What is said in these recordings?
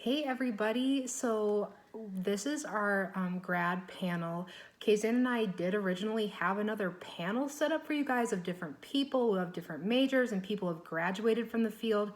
Hey everybody, so this is our grad panel. Kazan and I did originally have another panel set up for you guys of different people who have different majors and people who have graduated from the field.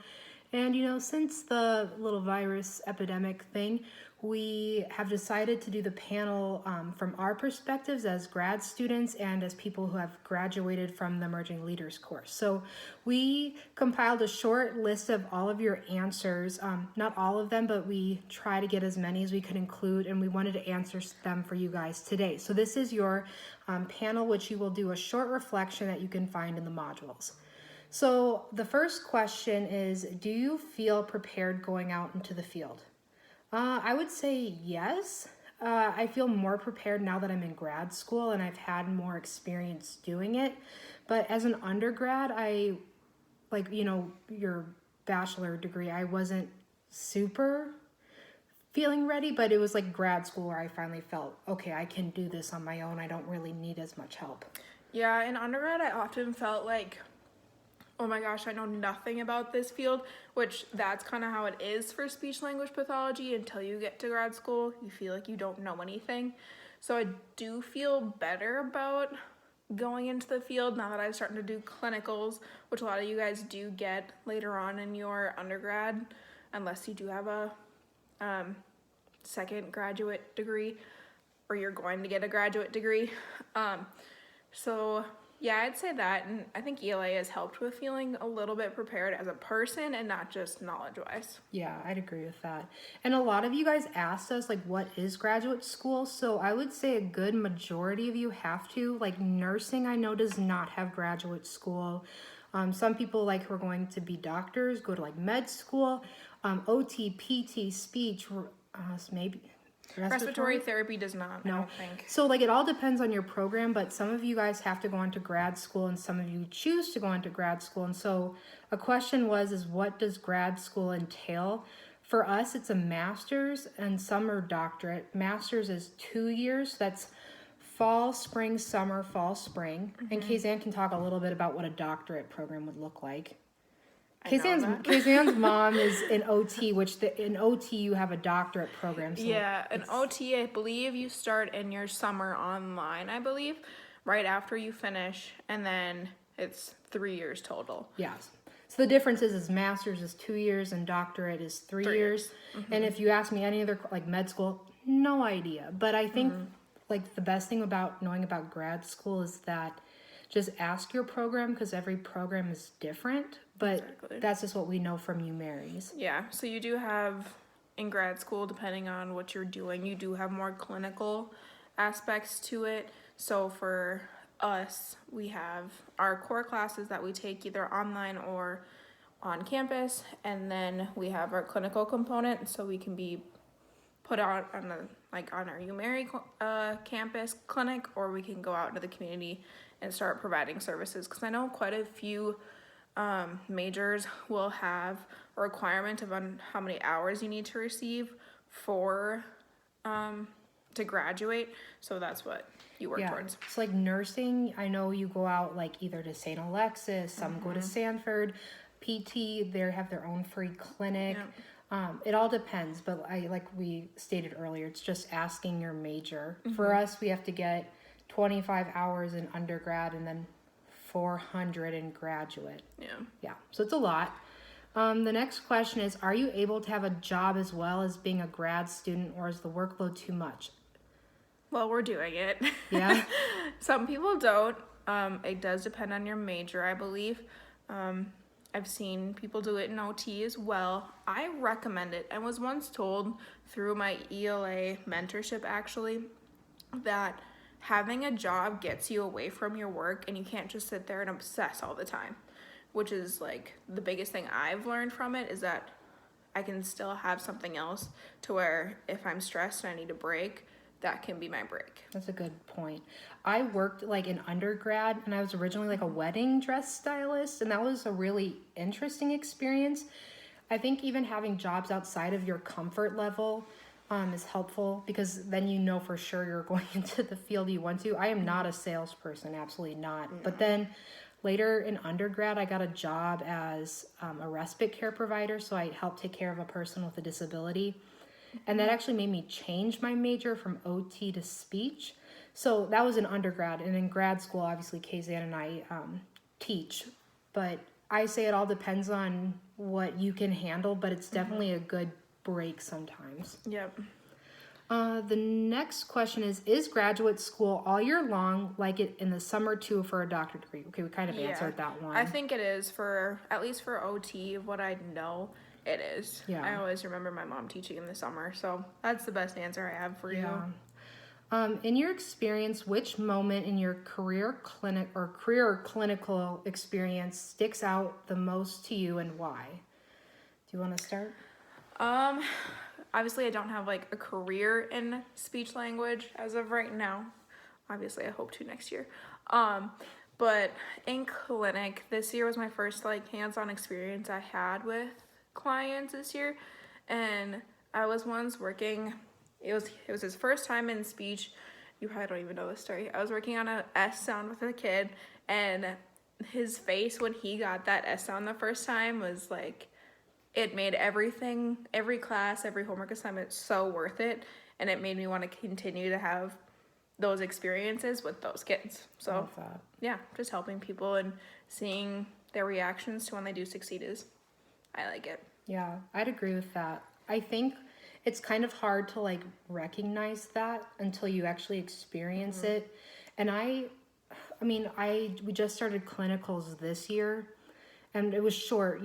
And since the little virus epidemic thing, we have decided to do the panel from our perspectives as grad students and as people who have graduated from the Emerging Leaders course. So we compiled a short list of all of your answers, not all of them, but we try to get as many as we could include, and we wanted to answer them for you guys today. So this is your panel, which you will do a short reflection that you can find in the modules. So the first question is, do you feel prepared going out into the field? I would say yes. I feel more prepared now that I'm in grad school and I've had more experience doing it. But as an undergrad, your bachelor degree, I wasn't super feeling ready, but it was like grad school where I finally felt, okay, I can do this on my own. I don't really need as much help. Yeah, in undergrad, I often felt like, oh my gosh, I know nothing about this field, which that's kind of how it is for speech language pathology. Until you get to grad school, you feel like you don't know anything. So I do feel better about going into the field now that I'm starting to do clinicals, which a lot of you guys do get later on in your undergrad, unless you do have a second graduate degree or you're going to get a graduate degree. So yeah, I'd say that, and I think ELA has helped with feeling a little bit prepared as a person and not just knowledge-wise. Yeah, I'd agree with that. And a lot of you guys asked us, like, what is graduate school? So I would say a good majority of you have to. Like, nursing, I know, does not have graduate school. Some people, like, who are going to be doctors, go to, like, med school. OT, PT, speech, maybe... Respiratory therapy does not, No. I don't think. So, like, it all depends on your program, but some of you guys have to go on to grad school and some of you choose to go on to grad school. And so a question is what does grad school entail? For us, it's a master's and some are doctorate. Master's is 2 years. That's fall, spring, summer, fall, spring. Mm-hmm. And Kazan can talk a little bit about what a doctorate program would look like. Kazan's mom is in OT, which in OT you have a doctorate program. So yeah, an OT, I believe you start in your summer online, I believe, right after you finish, and then it's 3 years total. Yes. So the difference is master's is 2 years and doctorate is 3 years. Mm-hmm. And if you ask me any other, like med school, no idea. But I think like the best thing about knowing about grad school is that just ask your program because every program is different. But that's just what we know from you, Marys. Yeah, so you do have, in grad school, depending on what you're doing, you do have more clinical aspects to it. So for us, we have our core classes that we take either online or on campus, and then we have our clinical component, so we can be put out on our UMary campus clinic, or we can go out into the community and start providing services, because I know quite a few majors will have a requirement of how many hours you need to receive for to graduate, so that's what you work towards. It's like nursing, I know you go out like either to St. Alexis, some go to Sanford. PT, they have their own free clinic. It all depends, but like we stated earlier, it's just asking your major. For us, we have to get 25 hours in undergrad and then 400 in graduate. Yeah, so it's a lot. The next question is, are you able to have a job as well as being a grad student, or is the workload too much? Well, we're doing it. Yeah. Some people don't. It does depend on your major, I believe. I've seen people do it in OT as well. I recommend it. I was once told through my ELA mentorship, actually, that having a job gets you away from your work and you can't just sit there and obsess all the time, which is like the biggest thing I've learned from it, is that I can still have something else to where if I'm stressed and I need a break, that can be my break. That's a good point. I worked like in undergrad and I was originally like a wedding dress stylist, and that was a really interesting experience. I think even having jobs outside of your comfort level is helpful, because then you know for sure you're going into the field you want to. I am not a salesperson, absolutely not. No. But then Later in undergrad, I got a job as a respite care provider. So I helped take care of a person with a disability. And that actually made me change my major from OT to speech. So that was in undergrad. And in grad school, obviously, Kazan and I teach. But I say it all depends on what you can handle, but it's definitely a good break sometimes. Yep. The next question is graduate school all year long, like it in the summer too for a doctorate degree? Okay, we kind of answered that one. I think it is for, at least for OT, what I know, it is. Yeah. I always remember my mom teaching in the summer, so that's the best answer I have for you. In your experience, which moment in your career or clinical experience sticks out the most to you and why? Do you want to start? Obviously I don't have like a career in speech language as of right now. Obviously I hope to next year. But in clinic, this year was my first like hands-on experience I had with clients this year. And I was once working, it was his first time in speech. You probably don't even know this story. I was working on a S sound with a kid, and his face when he got that S sound the first time was like, it made everything, every class, every homework assignment so worth it. And it made me want to continue to have those experiences with those kids. So yeah, just helping people and seeing their reactions to when they do succeed I like it. Yeah, I'd agree with that. I think it's kind of hard to like recognize that until you actually experience it. And we just started clinicals this year, and it was short.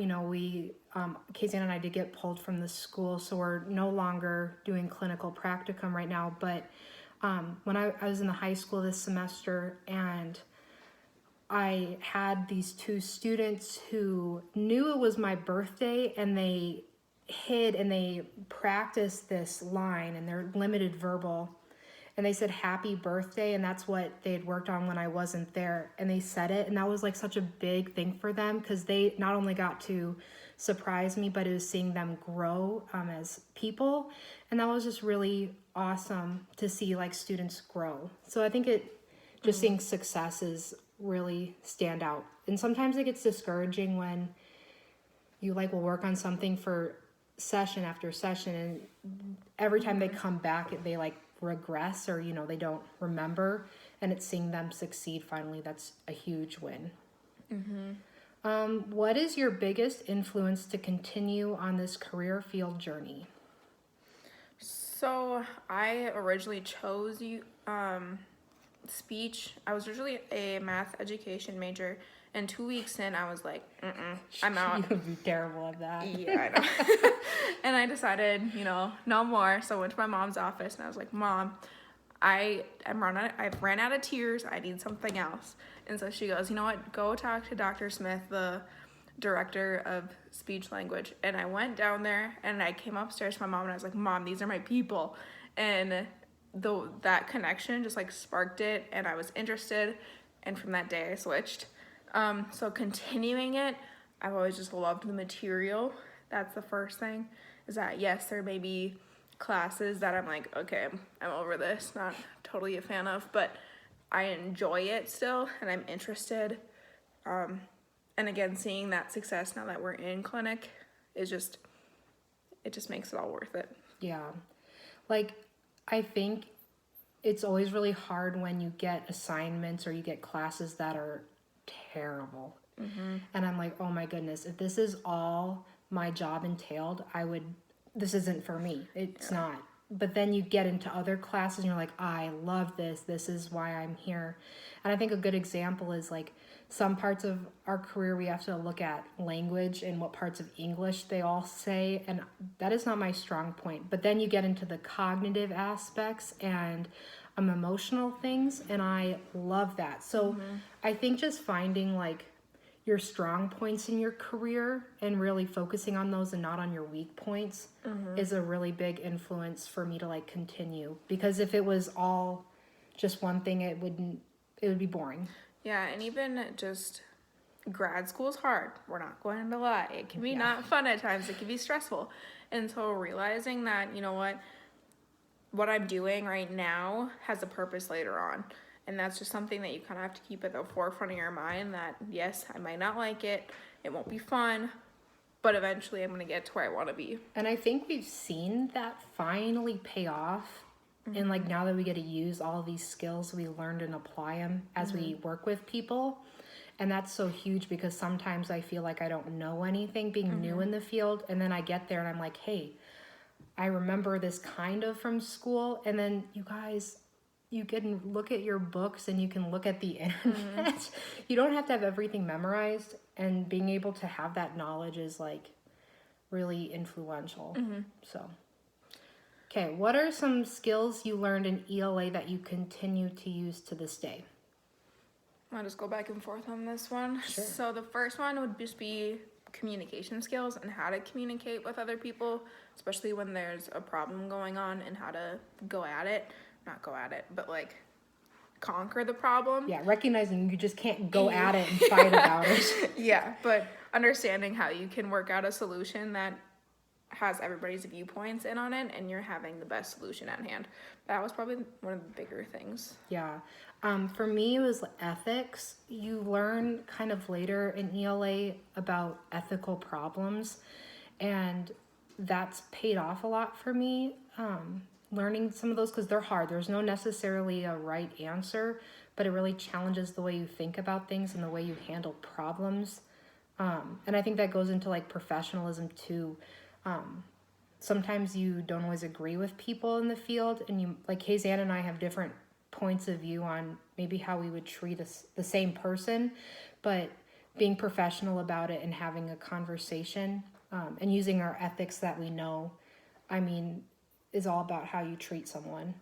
Kazan and I did get pulled from the school, so we're no longer doing clinical practicum right now. But when I was in the high school this semester, and I had these two students who knew it was my birthday, and they hid and they practiced this line, and they're limited verbal, and they said happy birthday, and that's what they had worked on when I wasn't there, and they said it, and that was like such a big thing for them because they not only got to surprise me, but it was seeing them grow as people, and that was just really awesome to see like students grow. So I think seeing successes really stand out, and sometimes it gets discouraging when you like will work on something for session after session, and every time they come back they like regress, or they don't remember, and it's seeing them succeed finally. That's a huge win. What is your biggest influence to continue on this career field journey? So I originally chose speech. I was originally a math education major, and 2 weeks in I was like, I'm out. You would be terrible at that. Yeah, I know. And I decided, no more. So I went to my mom's office and I was like, Mom, I've ran out of tears. I need something else. And so she goes, you know what? Go talk to Dr. Smith, the director of speech language. And I went down there and I came upstairs to my mom and I was like, Mom, these are my people. And that connection just like sparked it, and I was interested. And from that day I switched. So continuing it, I've always just loved the material. That's the first thing, is that yes, there may be classes that I'm like, okay, I'm over this, not totally a fan of, but I enjoy it still and I'm interested. And again, seeing that success now that we're in clinic it just makes it all worth it. Yeah. Like, I think it's always really hard when you get assignments or you get classes that are terrible. And I'm like, oh my goodness, if this is all my job entailed, this isn't for me. It's not. But then you get into other classes and you're like, I love this. This is why I'm here. And I think a good example is like some parts of our career, we have to look at language and what parts of English they all say. And that is not my strong point. But then you get into the cognitive aspects and emotional things. And I love that. So I think just finding like your strong points in your career and really focusing on those and not on your weak points is a really big influence for me to like continue, because if it was all just one thing, it would be boring. Yeah, and even just grad school is hard. We're not going to lie. It can be not fun at times. It can be stressful. And so realizing that, what I'm doing right now has a purpose later on. And that's just something that you kind of have to keep at the forefront of your mind that, yes, I might not like it. It won't be fun, but eventually I'm going to get to where I want to be. And I think we've seen that finally pay off. And like now that we get to use all these skills we learned and apply them as we work with people. And that's so huge because sometimes I feel like I don't know anything being new in the field. And then I get there and I'm like, hey, I remember this kind of from school. And then you guys, you can look at your books and you can look at the internet. You don't have to have everything memorized. And being able to have that knowledge is like really influential. So, okay, what are some skills you learned in ELA that you continue to use to this day? I'll just go back and forth on this one. Sure. So the first one would just be communication skills and how to communicate with other people, especially when there's a problem going on, and how to go at it. Not go at it, but like conquer the problem. Yeah, recognizing you just can't go at it and fight about it. Yeah, but understanding how you can work out a solution that has everybody's viewpoints in on it and you're having the best solution at hand. That was probably one of the bigger things. Yeah. For me, it was ethics. You learn kind of later in ELA about ethical problems, and that's paid off a lot for me. Learning some of those because they're hard. There's no necessarily a right answer, but it really challenges the way you think about things and the way you handle problems. And I think that goes into like professionalism too. Sometimes you don't always agree with people in the field, and you like Kazan and I have different points of view on maybe how we would treat the same person, but being professional about it and having a conversation and using our ethics that we know, I mean, is all about how you treat someone.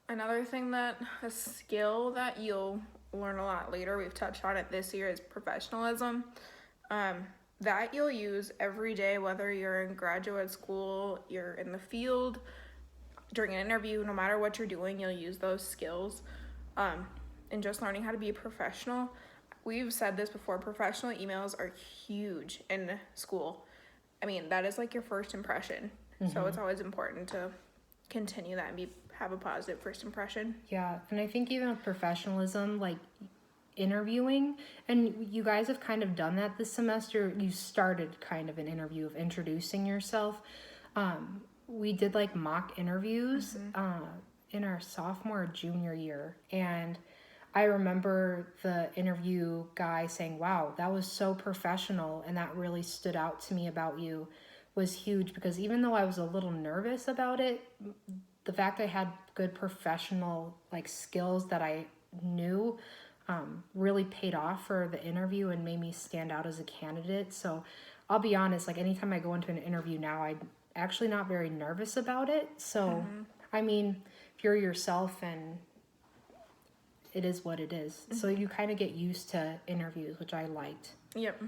Another thing a skill that you'll learn a lot later, we've touched on it this year, is professionalism. That you'll use every day, whether you're in graduate school, you're in the field, during an interview, no matter what you're doing, you'll use those skills. And just learning how to be a professional. We've said this before, professional emails are huge in school. I mean, that is like your first impression. So it's always important to continue that and have a positive first impression. Yeah, and I think even with professionalism, like interviewing, and you guys have kind of done that this semester. You started kind of an interview of introducing yourself. We did like mock interviews in our sophomore or junior year, and I remember the interview guy saying, wow, that was so professional, and that really stood out to me about you was huge, because even though I was a little nervous about it, the fact I had good professional like skills that I knew really paid off for the interview and made me stand out as a candidate. So I'll be honest, like anytime I go into an interview now, I'm actually not very nervous about it. So, I mean, if you're yourself, and it is what it is. So you kind of get used to interviews, which I liked. Yep.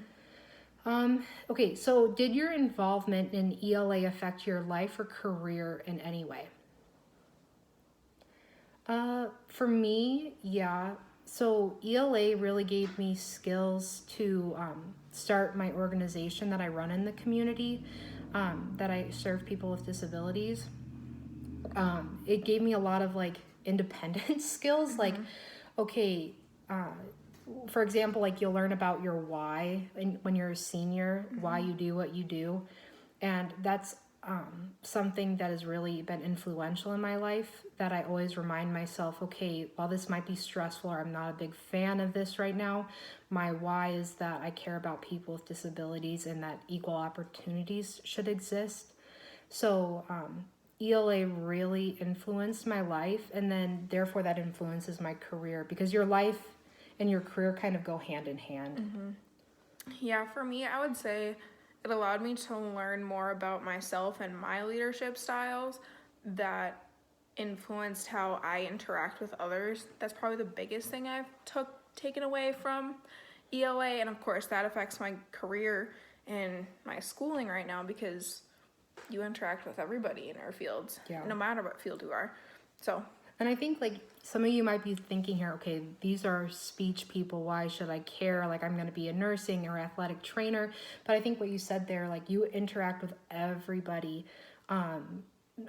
Okay, so did your involvement in ELA affect your life or career in any way? For me, yeah. So ELA really gave me skills to start my organization that I run in the community, that I serve people with disabilities. It gave me a lot of like independent skills, like, okay, for example, like you'll learn about your why when you're a senior, why you do what you do. And that's something that has really been influential in my life, that I always remind myself, okay, while this might be stressful or I'm not a big fan of this right now, my why is that I care about people with disabilities and that equal opportunities should exist. So ELA really influenced my life, and then therefore that influences my career, because your life and your career kind of go hand in hand. Yeah, for me, I would say it allowed me to learn more about myself and my leadership styles that influenced how I interact with others. That's probably the biggest thing I've taken away from ELA, and of course that affects my career and my schooling right now, because you interact with everybody in our fields, no matter what field you are. So, and I think like some of you might be thinking here, okay, these are speech people, why should I care? Like I'm going to be a nursing or athletic trainer. But I think what you said there, like you interact with everybody.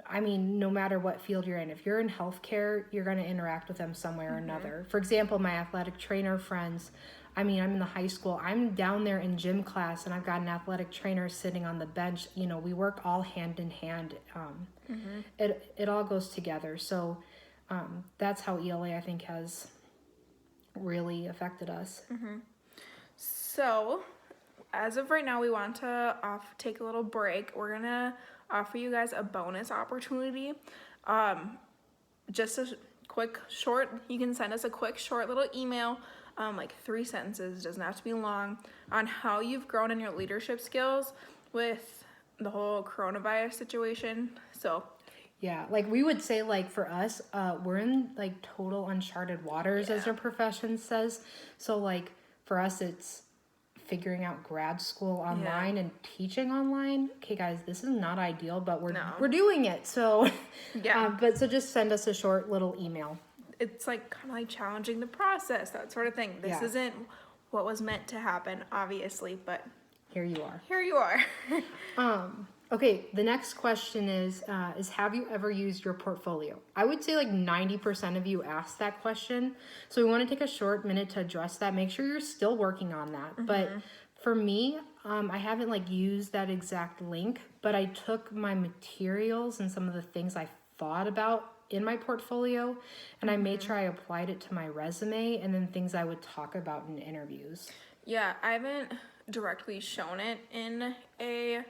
I mean, no matter what field you're in, if you're in healthcare, you're going to interact with them some way or another. For example, my athletic trainer friends, I mean, I'm in the high school, I'm down there in gym class and I've got an athletic trainer sitting on the bench. You know, we work all hand in hand. It all goes together. So that's how ELA, I think, has really affected us. So, as of right now, we want to take a little break. We're gonna offer you guys a bonus opportunity. Just a quick short. You can send us a quick short little email, like 3 sentences. Doesn't have to be long, on how you've grown in your leadership skills with the whole coronavirus situation. So. Yeah, like we would say, like for us, we're in like total uncharted waters, as our profession says. So like for us, it's figuring out grad school online and teaching online. Okay, guys, this is not ideal, but we're doing it. So but so just send us a short little email. It's like kind of like challenging the process, that sort of thing. This isn't what was meant to happen, obviously, but here you are. Here you are. Okay, the next question is have you ever used your portfolio? I would say like 90% of you asked that question. So we want to take a short minute to address that. Make sure you're still working on that. But for me, I haven't like used that exact link, but I took my materials and some of the things I thought about in my portfolio and I made sure I applied it to my resume and then things I would talk about in interviews. Yeah, I haven't directly shown it in a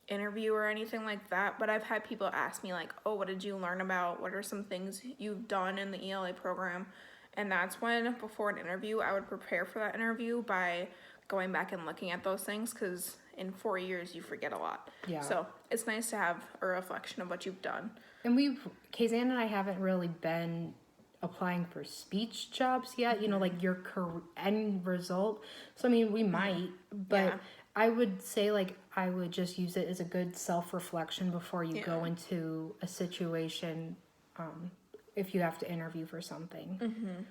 interview or anything like that, but I've had people ask me like, oh, what did you learn about? What are some things you've done in the ELA program? And that's when, before an interview, I would prepare for that interview by going back and looking at those things, because in 4 years you forget a lot. Yeah. So it's nice to have a reflection of what you've done. And Kazan and I haven't really been applying for speech jobs yet, you know, like your end result. So I mean, we might, but I would say like I would just use it as a good self-reflection before you go into a situation if you have to interview for something.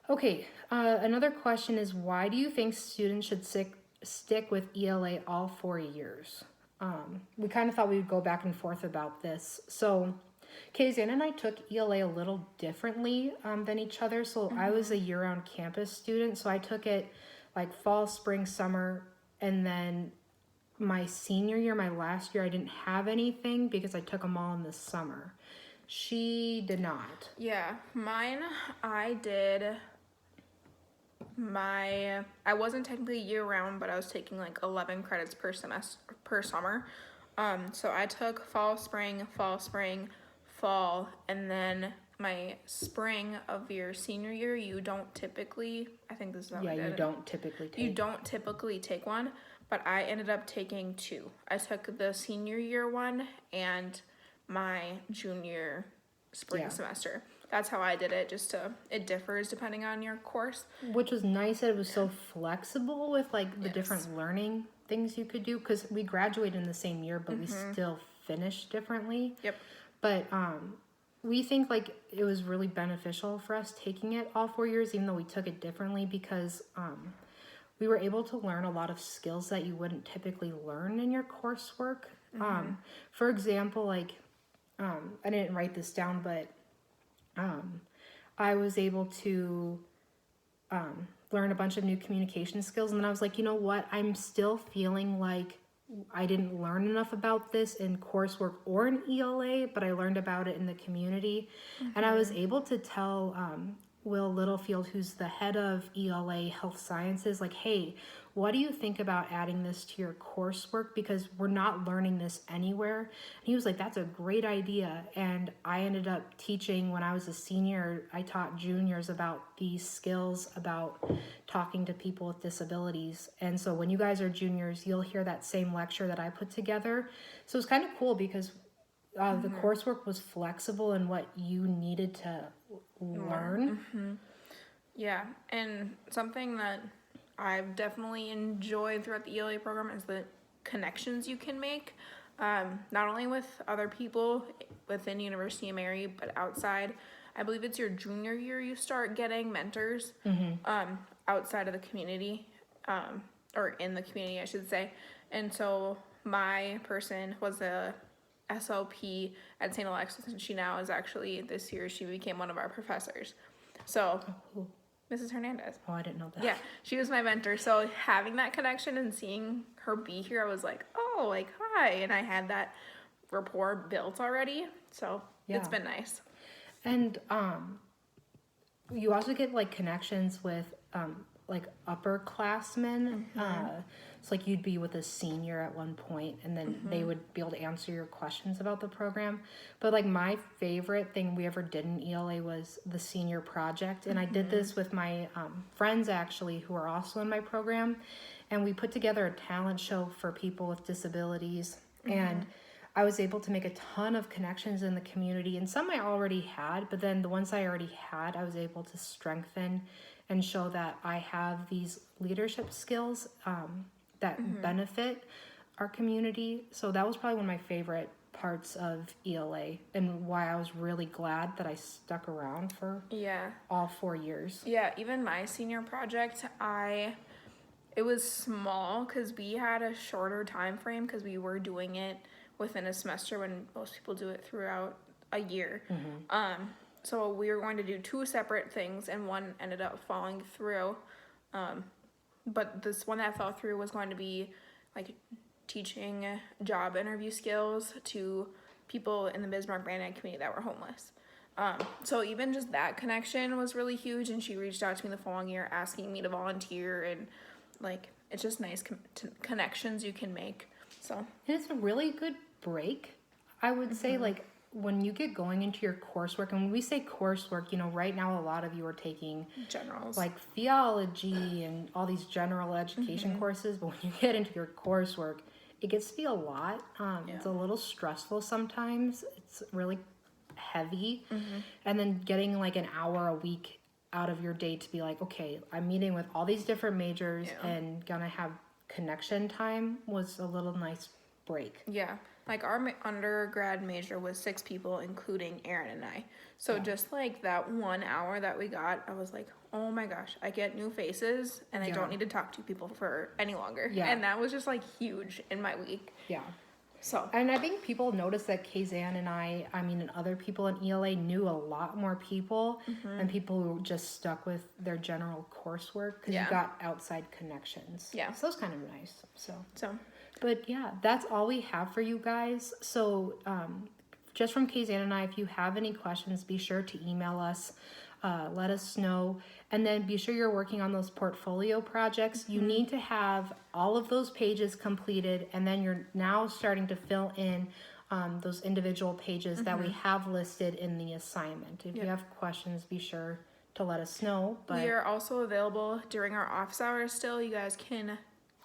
Okay, another question is, why do you think students should stick with ELA all 4 years? We kind of thought we would go back and forth about this. So Kazan and I took ELA a little differently than each other. So I was a year-round campus student, so I took it like fall, spring, summer, and then my senior year, my last year, I didn't have anything because I took them all in the summer. She did not. Yeah, mine, I wasn't technically year-round, but I was taking like 11 credits per semester, per summer. So I took fall, spring, fall, and then my spring of your senior year, you don't typically, I think this is how I did you it. don't typically take. You don't typically take one, but I ended up taking 2. I took the senior year one and my junior spring semester. That's how I did it, it differs depending on your course. Which was nice that it was so flexible with like the different learning things you could do, because we graduated in the same year, but we still finished differently. Yep. But we think like it was really beneficial for us taking it all 4 years, even though we took it differently, because we were able to learn a lot of skills that you wouldn't typically learn in your coursework. For example, like I didn't write this down, but I was able to learn a bunch of new communication skills, and then I was like, you know what? I'm still feeling like I didn't learn enough about this in coursework or in ELA, but I learned about it in the community. And I was able to tell Will Littlefield, who's the head of ELA Health Sciences, like, hey, what do you think about adding this to your coursework? Because we're not learning this anywhere. And he was like, that's a great idea. And I ended up teaching, when I was a senior, I taught juniors about these skills about talking to people with disabilities. And so when you guys are juniors, you'll hear that same lecture that I put together. So it's kind of cool because the coursework was flexible in what you needed to learn. Yeah, and something that I've definitely enjoyed throughout the ELA program is the connections you can make, not only with other people within University of Mary, but outside. I believe it's your junior year you start getting mentors outside of the community, or in the community, I should say. And so my person was a SLP at St. Alexis, and she now is actually, this year, she became one of our professors. So, Cool. Mrs. Hernandez. Oh, I didn't know that. Yeah, she was my mentor. So having that connection and seeing her be here, I was like, oh, like, hi. And I had that rapport built already. So it's Yeah. been nice. And you also get like connections with like upperclassmen. It's like you'd be with a senior at one point, and then they would be able to answer your questions about the program. But like my favorite thing we ever did in ELA was the senior project, and I did this with my friends actually who are also in my program, and we put together a talent show for people with disabilities, and I was able to make a ton of connections in the community, and some I already had, but then the ones I already had, I was able to strengthen and show that I have these leadership skills that benefit our community. So that was probably one of my favorite parts of ELA, and why I was really glad that I stuck around for all 4 years. Yeah, even my senior project, it was small because we had a shorter time frame because we were doing it within a semester when most people do it throughout a year. So we were going to do 2 separate things, and one ended up falling through. But this one that fell through was going to be like teaching job interview skills to people in the Bismarck-Brandon community that were homeless. So even just that connection was really huge, and she reached out to me the following year asking me to volunteer, and like it's just nice connections you can make. So And it's a really good break. I would say like when you get going into your coursework, and when we say coursework, you know, right now a lot of you are taking generals, like theology and all these general education courses, but when you get into your coursework, it gets to be a lot. It's a little stressful sometimes. It's really heavy. And then getting like an hour a week out of your day to be like, okay, I'm meeting with all these different majors and gonna have connection time was a little nice break. Yeah, like our undergrad major was 6 people, including Aaron and I. So just like that 1 hour that we got, I was like, oh my gosh, I get new faces, and I don't need to talk to people for any longer. Yeah. And that was just like huge in my week. Yeah. So. And I think people noticed that Kazan and I mean, and other people in ELA knew a lot more people than people who just stuck with their general coursework because you got outside connections. Yeah. So it's kind of nice. So. But yeah, that's all we have for you guys. So just from Kazan and I, if you have any questions, be sure to email us. Let us know. And then be sure you're working on those portfolio projects. You need to have all of those pages completed, and then you're now starting to fill in those individual pages that we have listed in the assignment. If you have questions, be sure to let us know. But we are also available during our office hours still. You guys can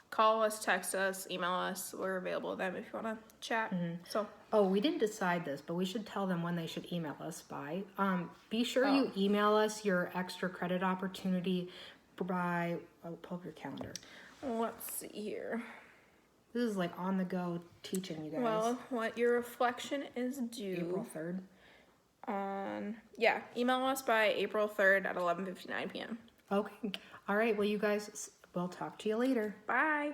call us, text us, email us. We're available then if you want to chat. So. Oh, we didn't decide this, but we should tell them when they should email us by. Be sure you email us your extra credit opportunity by, pull up your calendar. Let's see here. This is like on the go teaching you guys. Well, what your reflection is due. April 3rd. Email us by April 3rd at 11:59 p.m. Okay. All right. Well, you guys, we'll talk to you later. Bye.